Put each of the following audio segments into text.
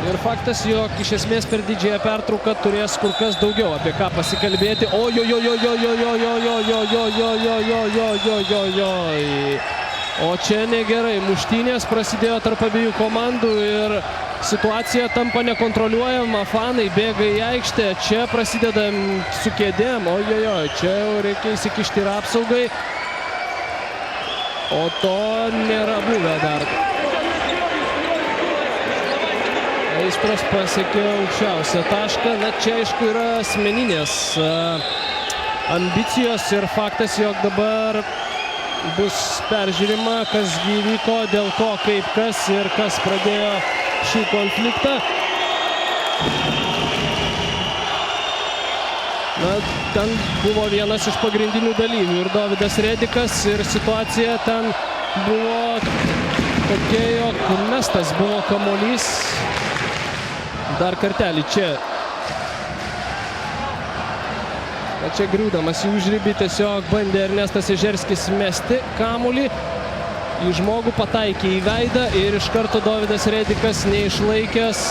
Ir faktas, jog iš esmės per didžiąją pertrauką turės kur kas daugiau apie ką pasikalbėti. O čia negerai. Muštynės prasidėjo tarp abiejų komandų ir situacija tampa nekontroliuojama. Fanai bėga į aikštę. Čia prasideda su kėdėm. Čia jau reikia įsikišti ir apsaugai. O to nėra buvę dar. Aistros pasiekė aukščiausią tašką. Na, čia aišku yra asmeninės ambicijos ir faktas, jog dabar bus peržiūrima, kas įvyko, dėl ko, kaip kas ir kas pradėjo šį konfliktą. Na, ten buvo vienas iš pagrindinių dalyvių ir Dovydas Redikas ir situacija ten buvo tokia, jog mestas buvo kamuolys. Dar kartelį čia. Na, čia griūdamas į užribį tiesiog bandė Ernestas Ežerskis mesti kamuolį. Į žmogų pataikė į veidą ir iš karto Dovydas Redikas neišlaikęs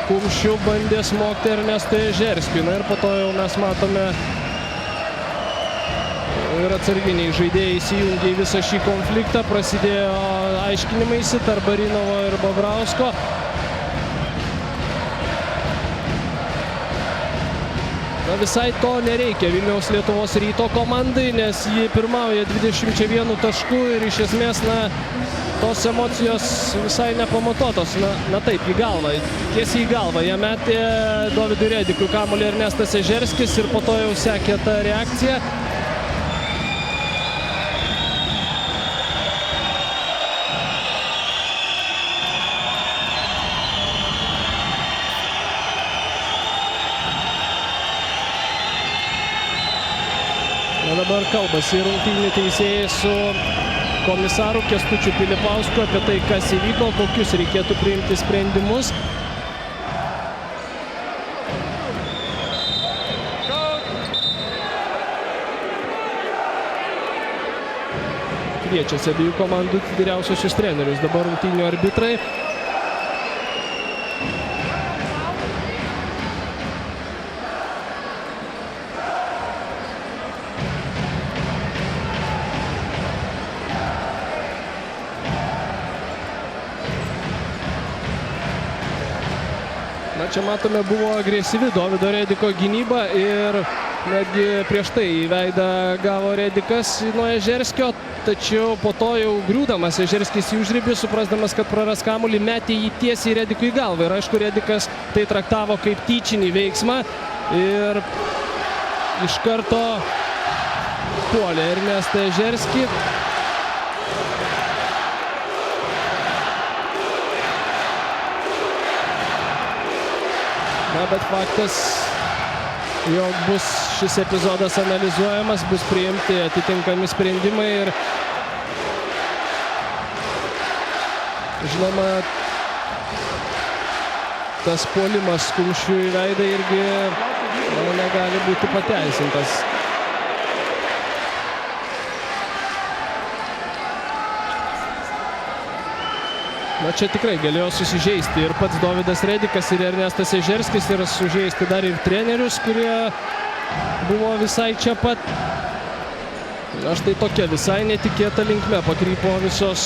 kumščių bandė smogti Ernestui Ežerskiui. Na ir po to jau mes matome ir atsarginiai žaidėjai įsijungė į visą šį konfliktą. Prasidėjo aiškinimaisi tarp Barinovo ir Bobrausko. Na, visai to nereikia Vilniaus Lietuvos Ryto komandai, nes ji pirmauja 21 taškų ir iš esmės, na, tos emocijos visai nepamatuotos. Na taip, į galvą, tiesiai į galvą. Jie metė Dovydui Redikui kamuolį Ernestas Ežerskis ir po to jau sekė ta reakcija. Dabar kalbasi rungtynių teisėjai su komisaru Kęstučiu Pilipausku apie tai, kas įvyko, kokius reikėtų priimti sprendimus. Kviečiasi abiejų komandų vyriausiosius trenerius. Dabar rungtynių arbitrai. Na, čia matome, buvo agresyvi Dovydo Rediko gynyba ir netgi prieš tai į veidą gavo Redikas nuo Ežerskio, tačiau po to jau griūdamas Ežerskis į užribį, suprasdamas, kad praras kamuolį, metė jį tiesiai Redikui į galvą. Ir aišku, Redikas tai traktavo kaip tyčinį veiksmą ir iš karto puolė Ernestą Ežerskį. Na, bet faktas, jog bus šis epizodas analizuojamas, bus priimti atitinkami sprendimai ir žinoma, tas puolimas kumščiu į veidą irgi negali būti pateisintas. Na, čia tikrai galėjo susižeisti ir pats Dovydas Redikas ir Ernestas Ežerskis ir sužeisti dar ir trenerius, kurie buvo visai čia pat. Na, štai tokia visai netikėta linkme pakrypo visos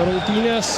rungtynės.